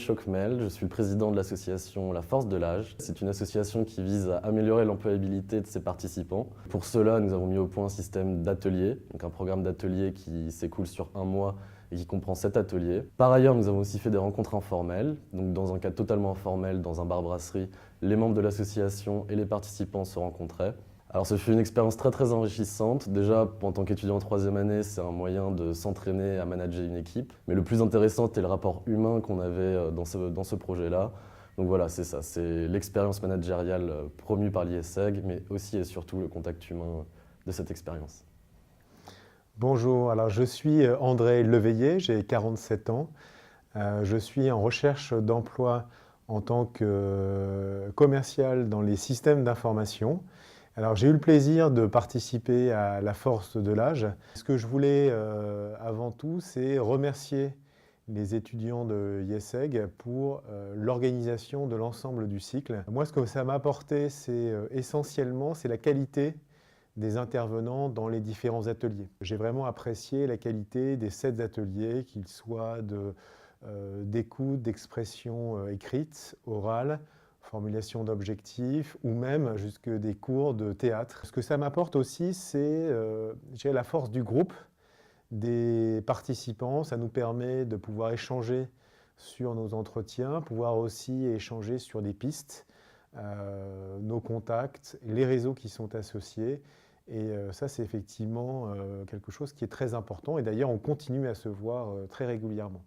Chocmel, je suis le président de l'association La Force de l'Âge. C'est une association qui vise à améliorer l'employabilité de ses participants. Pour cela, nous avons mis au point un système d'ateliers, donc un programme d'ateliers qui s'écoule sur un mois et qui comprend 7 ateliers. Par ailleurs, nous avons aussi fait des rencontres informelles, donc dans un cadre totalement informel, dans un bar-brasserie, les membres de l'association et les participants se rencontraient. Alors ça fut une expérience très enrichissante. Déjà, en tant qu'étudiant en 3e année, c'est un moyen de s'entraîner à manager une équipe. Mais le plus intéressant, c'était le rapport humain qu'on avait dans ce projet-là. Donc voilà, c'est ça, c'est l'expérience managériale promue par l'IESEG, mais aussi et surtout le contact humain de cette expérience. Bonjour, alors je suis André Leveillé, j'ai 47 ans. Je suis en recherche d'emploi en tant que commercial dans les systèmes d'information. Alors j'ai eu le plaisir de participer à la Force de l'Âge. Ce que je voulais avant tout, c'est remercier les étudiants de l'IESEG pour l'organisation de l'ensemble du cycle. Moi, ce que ça m'a apporté, c'est essentiellement la qualité des intervenants dans les différents ateliers. J'ai vraiment apprécié la qualité des 7 ateliers, qu'ils soient d'écoute, d'expression écrite, orale, formulation d'objectifs ou même jusque des cours de théâtre. Ce que ça m'apporte aussi, c'est la force du groupe, des participants. Ça nous permet de pouvoir échanger sur nos entretiens, pouvoir aussi échanger sur des pistes, nos contacts, les réseaux qui sont associés. Et ça, c'est effectivement quelque chose qui est très important. Et d'ailleurs, on continue à se voir très régulièrement.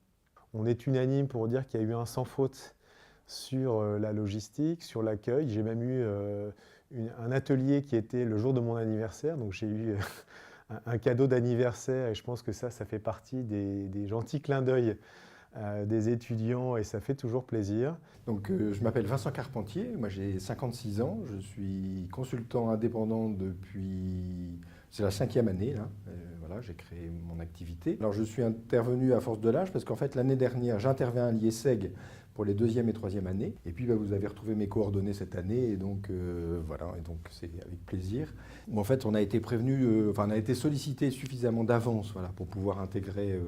On est unanime pour dire qu'il y a eu un sans faute sur la logistique, sur l'accueil. J'ai même eu un atelier qui était le jour de mon anniversaire, donc j'ai eu un cadeau d'anniversaire et je pense que ça fait partie des gentils clins d'œil des étudiants et ça fait toujours plaisir. Donc, je m'appelle Vincent Carpentier, moi j'ai 56 ans, je suis consultant indépendant depuis, c'est la 5e année là, voilà, j'ai créé mon activité. Alors je suis intervenu à Force de l'Âge parce qu'en fait l'année dernière j'interviens à l'IESEG pour les 2e et 3e années. Et puis vous avez retrouvé mes coordonnées cette année et donc voilà, et donc c'est avec plaisir. En fait on a été prévenu, on a été sollicité suffisamment d'avance voilà, pour pouvoir intégrer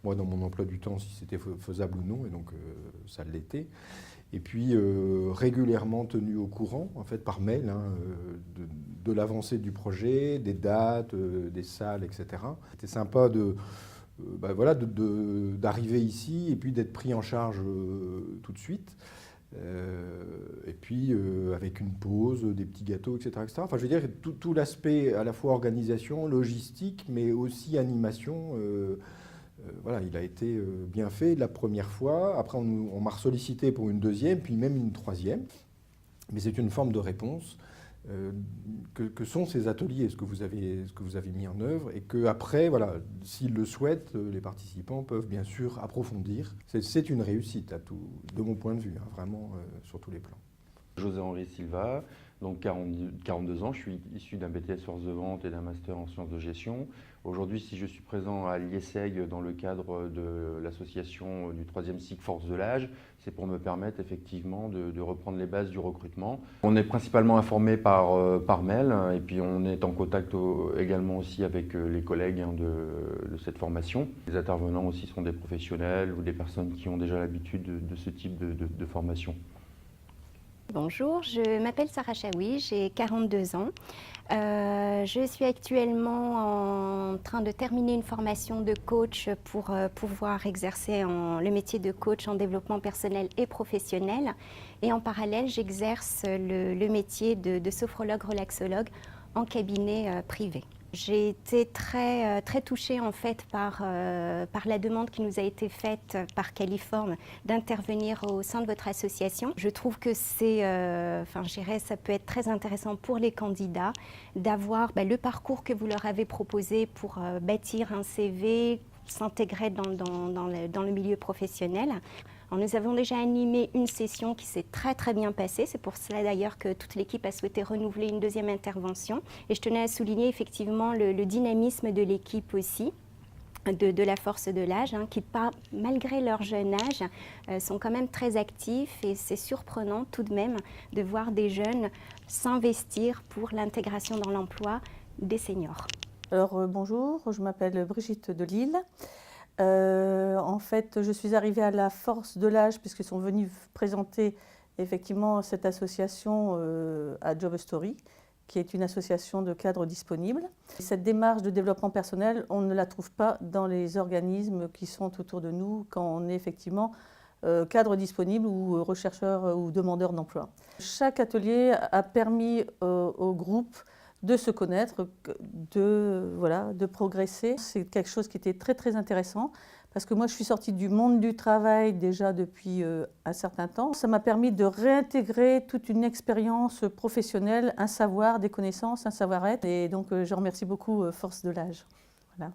moi dans mon emploi du temps si c'était faisable ou non et donc ça l'était. Et puis régulièrement tenu au courant en fait par mail de l'avancée du projet, des dates, des salles, etc. C'était sympa d'arriver ici et puis d'être pris en charge tout de suite. Et puis avec une pause, des petits gâteaux, etc. Enfin, je veux dire, tout l'aspect à la fois organisation, logistique, mais aussi animation, voilà, il a été bien fait la première fois. Après, on m'a sollicité pour une 2e, puis même une 3e. Mais c'est une forme de réponse. Que sont ces ateliers, ce que vous avez mis en œuvre, et qu'après, voilà, s'ils le souhaitent, les participants peuvent bien sûr approfondir. C'est une réussite, de mon point de vue, vraiment sur tous les plans. José-Henri Silva, donc 42 ans, je suis issu d'un BTS Force de Vente et d'un Master en Sciences de Gestion. Aujourd'hui, si je suis présent à l'IESEG dans le cadre de l'association du 3e cycle Force de l'Âge, c'est pour me permettre effectivement de reprendre les bases du recrutement. On est principalement informé par mail et puis on est en contact également aussi avec les collègues de cette formation. Les intervenants aussi sont des professionnels ou des personnes qui ont déjà l'habitude de ce type de formation. Bonjour, je m'appelle Sarah Chaoui, j'ai 42 ans. Je suis actuellement en train de terminer une formation de coach pour pouvoir exercer le métier de coach en développement personnel et professionnel. Et en parallèle, j'exerce le métier de sophrologue relaxologue en cabinet privé. J'ai été très touchée en fait par la demande qui nous a été faite par Califorme d'intervenir au sein de votre association. Je trouve que ça peut être très intéressant pour les candidats d'avoir le parcours que vous leur avez proposé pour bâtir un CV, s'intégrer dans le milieu professionnel. Alors, nous avons déjà animé une session qui s'est très bien passée. C'est pour cela d'ailleurs que toute l'équipe a souhaité renouveler une 2e intervention. Et je tenais à souligner effectivement le dynamisme de l'équipe aussi, de la Force de l'Âge, qui malgré leur jeune âge sont quand même très actifs et c'est surprenant tout de même de voir des jeunes s'investir pour l'intégration dans l'emploi des seniors. Alors bonjour, je m'appelle Brigitte Delille. En fait, je suis arrivée à la Force de l'âge puisqu'ils sont venus présenter effectivement cette association à Job Story, qui est une association de cadres disponibles. Cette démarche de développement personnel, on ne la trouve pas dans les organismes qui sont autour de nous quand on est effectivement cadre disponible ou rechercheur ou demandeur d'emploi. Chaque atelier a permis au groupe de se connaître, de progresser. C'est quelque chose qui était très très intéressant parce que moi je suis sortie du monde du travail déjà depuis un certain temps. Ça m'a permis de réintégrer toute une expérience professionnelle, un savoir, des connaissances, un savoir-être. Et donc je remercie beaucoup Force de l'âge. Voilà.